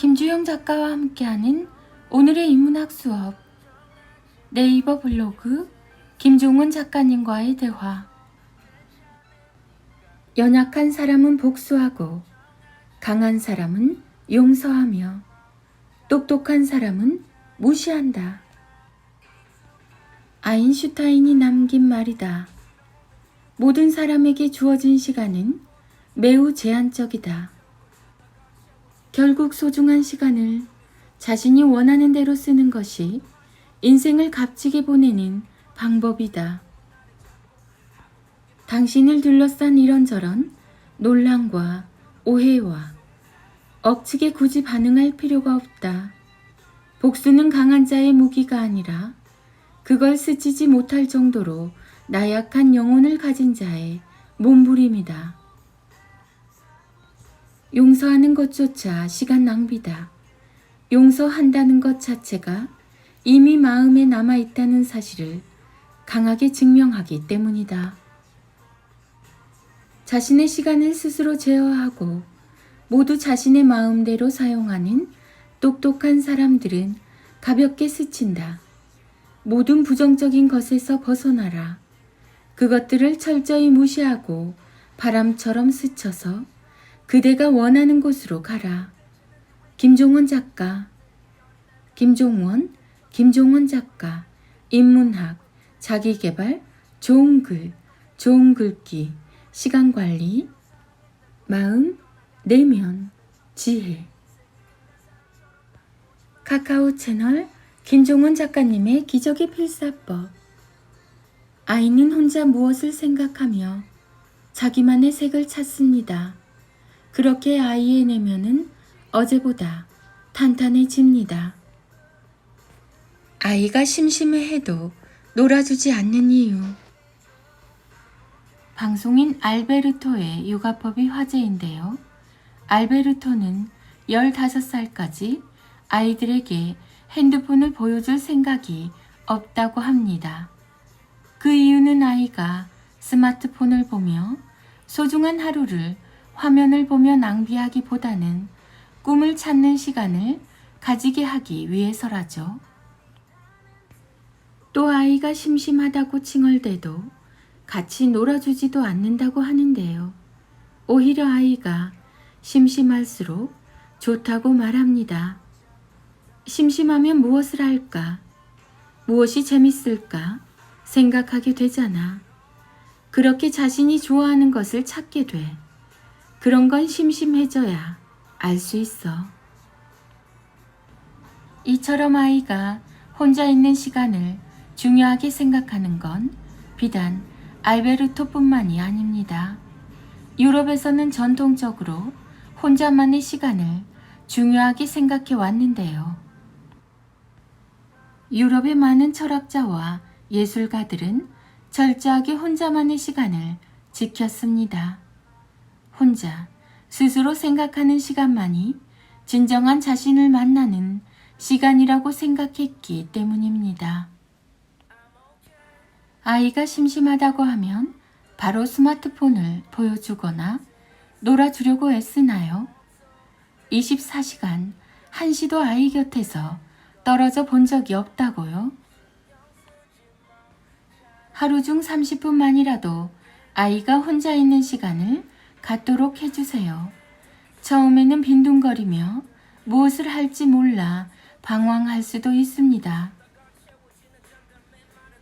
김주영 작가와 함께하는 오늘의 인문학 수업. 네이버 블로그 김종원 작가님과의 대화. 연약한 사람은 복수하고 강한 사람은 용서하며 똑똑한 사람은 무시한다. 아인슈타인이 남긴 말이다. 모든 사람에게 주어진 시간은 매우 제한적이다. 결국 소중한 시간을 자신이 원하는 대로 쓰는 것이 인생을 값지게 보내는 방법이다. 당신을 둘러싼 이런저런 논란과 오해와 억측에 굳이 반응할 필요가 없다. 복수는 강한 자의 무기가 아니라 그걸 스치지 못할 정도로 나약한 영혼을 가진 자의 몸부림이다. 용서하는 것조차 시간 낭비다. 용서한다는 것 자체가 이미 마음에 남아있다는 사실을 강하게 증명하기 때문이다. 자신의 시간을 스스로 제어하고 모두 자신의 마음대로 사용하는 똑똑한 사람들은 가볍게 스친다. 모든 부정적인 것에서 벗어나라. 그것들을 철저히 무시하고 바람처럼 스쳐서 그대가 원하는 곳으로 가라. 김종원 작가. 김종원 작가. 인문학, 자기계발, 좋은 글, 좋은 글귀, 시간관리, 마음, 내면, 지혜. 카카오 채널 김종원 작가님의 기적의 필사법. 아이는 혼자 무엇을 생각하며 자기만의 색을 찾습니다. 그렇게 아이의 내면은 어제보다 탄탄해집니다. 아이가 심심해해도 놀아주지 않는 이유. 방송인 알베르토의 육아법이 화제인데요. 알베르토는 15살까지 아이들에게 핸드폰을 보여줄 생각이 없다고 합니다. 그 이유는 아이가 스마트폰을 보며 소중한 하루를 화면을 보며 낭비하기보다는 꿈을 찾는 시간을 가지게 하기 위해서라죠. 또 아이가 심심하다고 칭얼대도 같이 놀아주지도 않는다고 하는데요. 오히려 아이가 심심할수록 좋다고 말합니다. 심심하면 무엇을 할까? 무엇이 재밌을까? 생각하게 되잖아. 그렇게 자신이 좋아하는 것을 찾게 돼. 그런 건 심심해져야 알 수 있어. 이처럼 아이가 혼자 있는 시간을 중요하게 생각하는 건 비단 알베르토뿐만이 아닙니다. 유럽에서는 전통적으로 혼자만의 시간을 중요하게 생각해 왔는데요. 유럽의 많은 철학자와 예술가들은 철저하게 혼자만의 시간을 지켰습니다. 혼자 스스로 생각하는 시간만이 진정한 자신을 만나는 시간이라고 생각했기 때문입니다. 아이가 심심하다고 하면 바로 스마트폰을 보여주거나 놀아주려고 애쓰나요? 24시간 한시도 아이 곁에서 떨어져 본 적이 없다고요? 하루 중 30분만이라도 아이가 혼자 있는 시간을 갖도록 해주세요. 처음에는 빈둥거리며 무엇을 할지 몰라 방황할 수도 있습니다.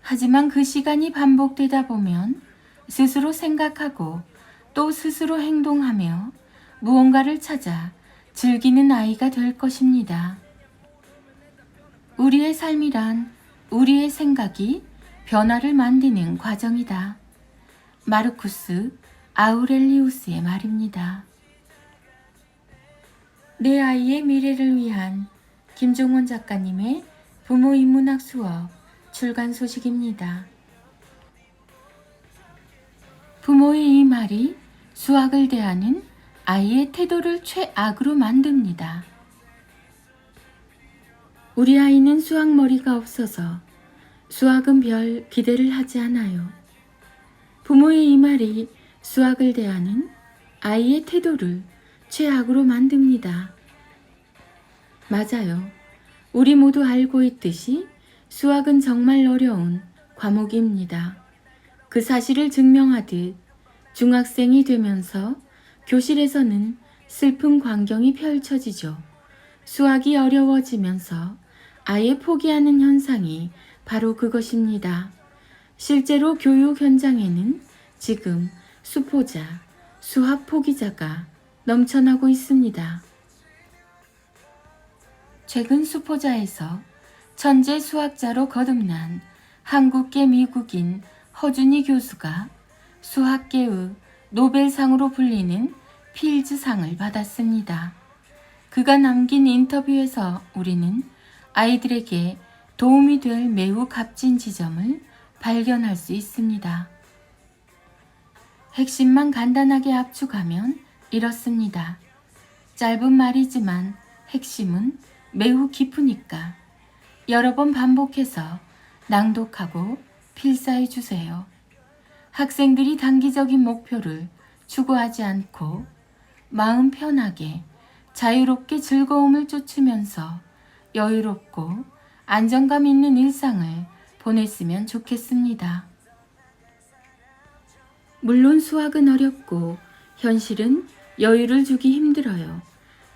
하지만 그 시간이 반복되다 보면 스스로 생각하고 또 스스로 행동하며 무언가를 찾아 즐기는 아이가 될 것입니다. 우리의 삶이란 우리의 생각이 변화를 만드는 과정이다. 마르쿠스 아우렐리우스의 말입니다. 내 아이의 미래를 위한 김종원 작가님의 부모 인문학 수업 출간 소식입니다. 부모의 이 말이 수학을 대하는 아이의 태도를 최악으로 만듭니다. 우리 아이는 수학머리가 없어서 수학은 별 기대를 하지 않아요. 부모의 이 말이 수학을 대하는 아이의 태도를 최악으로 만듭니다. 맞아요. 우리 모두 알고 있듯이 수학은 정말 어려운 과목입니다. 그 사실을 증명하듯 중학생이 되면서 교실에서는 슬픈 광경이 펼쳐지죠. 수학이 어려워지면서 아예 포기하는 현상이 바로 그것입니다. 실제로 교육 현장에는 지금 수포자, 수학 포기자가 넘쳐나고 있습니다. 최근 수포자에서 천재 수학자로 거듭난 한국계 미국인 허준희 교수가 수학계의 노벨상으로 불리는 필즈상을 받았습니다. 그가 남긴 인터뷰에서 우리는 아이들에게 도움이 될 매우 값진 지점을 발견할 수 있습니다. 핵심만 간단하게 압축하면 이렇습니다. 짧은 말이지만 핵심은 매우 깊으니까 여러 번 반복해서 낭독하고 필사해 주세요. 학생들이 단기적인 목표를 추구하지 않고 마음 편하게 자유롭게 즐거움을 쫓으면서 여유롭고 안정감 있는 일상을 보냈으면 좋겠습니다. 물론 수학은 어렵고 현실은 여유를 주기 힘들어요.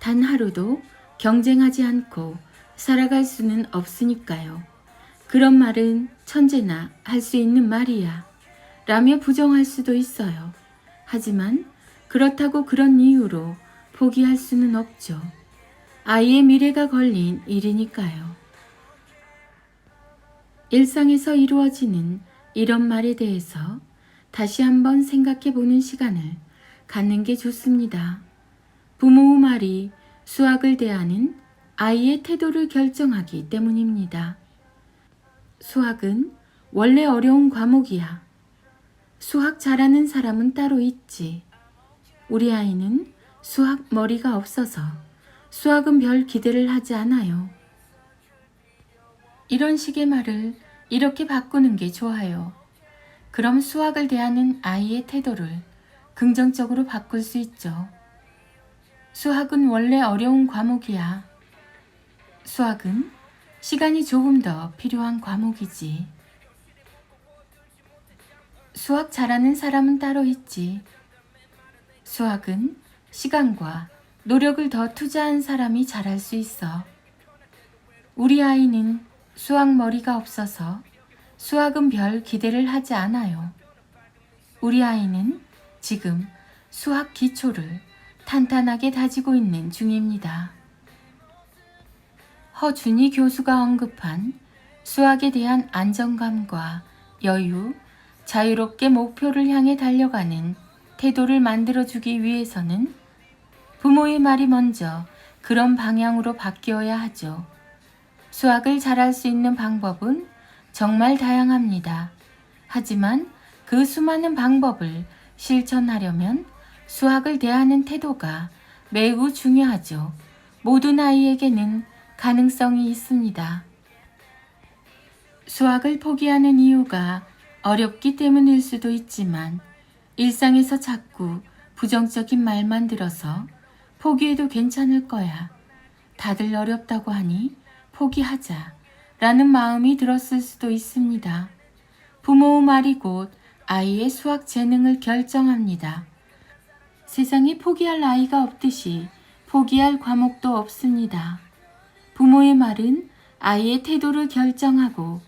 단 하루도 경쟁하지 않고 살아갈 수는 없으니까요. 그런 말은 천재나 할 수 있는 말이야 라며 부정할 수도 있어요. 하지만 그렇다고 그런 이유로 포기할 수는 없죠. 아이의 미래가 걸린 일이니까요. 일상에서 이루어지는 이런 말에 대해서 다시 한번 생각해 보는 시간을 갖는 게 좋습니다. 부모의 말이 수학을 대하는 아이의 태도를 결정하기 때문입니다. 수학은 원래 어려운 과목이야. 수학 잘하는 사람은 따로 있지. 우리 아이는 수학 머리가 없어서 수학은 별 기대를 하지 않아요. 이런 식의 말을 이렇게 바꾸는 게 좋아요. 그럼 수학을 대하는 아이의 태도를 긍정적으로 바꿀 수 있죠. 수학은 원래 어려운 과목이야. 수학은 시간이 조금 더 필요한 과목이지. 수학 잘하는 사람은 따로 있지. 수학은 시간과 노력을 더 투자한 사람이 잘할 수 있어. 우리 아이는 수학 머리가 없어서 수학은 별 기대를 하지 않아요. 우리 아이는 지금 수학 기초를 탄탄하게 다지고 있는 중입니다. 허준희 교수가 언급한 수학에 대한 안정감과 여유, 자유롭게 목표를 향해 달려가는 태도를 만들어주기 위해서는 부모의 말이 먼저 그런 방향으로 바뀌어야 하죠. 수학을 잘할 수 있는 방법은 정말 다양합니다. 하지만 그 수많은 방법을 실천하려면 수학을 대하는 태도가 매우 중요하죠. 모든 아이에게는 가능성이 있습니다. 수학을 포기하는 이유가 어렵기 때문일 수도 있지만 일상에서 자꾸 부정적인 말만 들어서 포기해도 괜찮을 거야. 다들 어렵다고 하니 포기하자 라는 마음이 들었을 수도 있습니다. 부모의 말이 곧 아이의 수학 재능을 결정합니다. 세상에 포기할 아이가 없듯이 포기할 과목도 없습니다. 부모의 말은 아이의 태도를 결정하고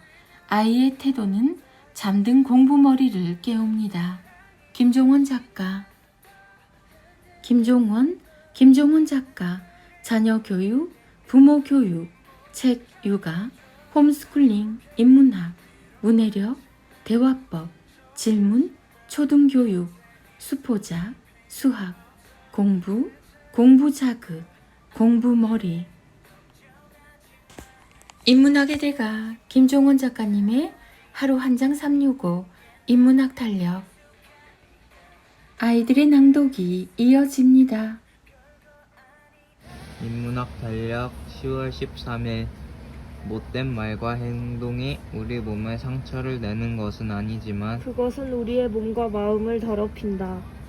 아이의 태도는 잠든 공부머리를 깨웁니다. 김종원 작가. 김종원 작가, 자녀 교육, 부모 교육, 책 육아, 홈스쿨링, 인문학, 문해력, 대화법, 질문, 초등교육, 수포자, 수학, 공부, 공부자극, 공부머리. 인문학의 대가 김종원 작가님의 하루 한 장 365 인문학 탄력. 아이들의 낭독이 이어집니다. 인문학 달력 10월 13일 못된 말과 행동이 우리 몸에 상처를 내는 것은 아니지만 그것은 우리의 몸과 마음을 더럽힌다.